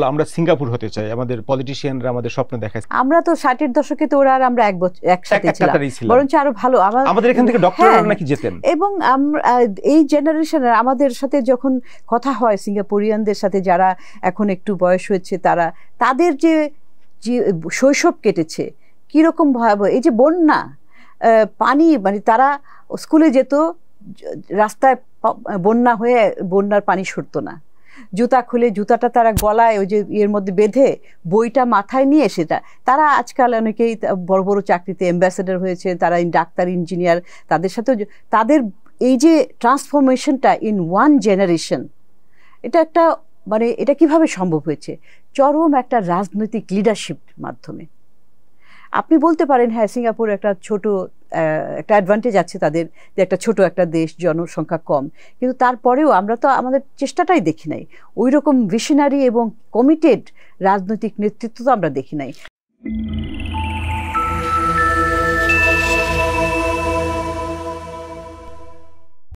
আমরা সিঙ্গাপুর হতে চাই, আমাদের পলিটিশিয়ানরা আমাদের স্বপ্ন দেখায়। আমরা তো 60-এর দশকে তো ওরা আর আমরা একসাথে ছিলাম, বরঞ্চ আরো ভালো। আমাদের এখান থেকে ডক্টররা নাকি যেতেন। এবং এই জেনারেশনের আমাদের সাথে যখন কথা হয় সিঙ্গাপুরিয়ানদের সাথে, যারা এখন একটু বয়স হয়েছে, তাদের যে শৈশব কেটেছে কিরকম ভয়াবহ, এই যে বন্যা পানি, মানে তারা স্কুলে যেত, রাস্তায় বন্যা হয়ে বন্যার পানি সরতো না, জুতা খুলে জুতাটা তারা গলায় ওই যে এর মধ্যে বেঁধে বইটা মাথায় নিয়ে তারা আজকাল অনেকেই বড় বড় চাকরিতে অ্যাম্বাসেডর হয়েছে, তারা ডাক্তার, ইঞ্জিনিয়ার, তাদের সাথে তাদের এই যে ট্রান্সফরমেশনটা ইন ওয়ান জেনারেশন, এটা একটা মানে এটা কিভাবে সম্ভব হয়েছে? চরম একটা রাজনৈতিক লিডারশিপ মাধ্যমে। আপনি বলতে পারেন হ্যাঁ, সিঙ্গাপুর একটা ছোট একটা অ্যাডভান্টেজ আছে তাদের, যে একটা ছোট একটা দেশ, জনসংখ্যা কম, কিন্তু তারপরেও আমরা তো আমাদের চেষ্টাটাই দেখি নাই, ওই রকম ভিশনারি এবং কমিটেড রাজনৈতিক নেতৃত্ব তো আমরা দেখি নাই।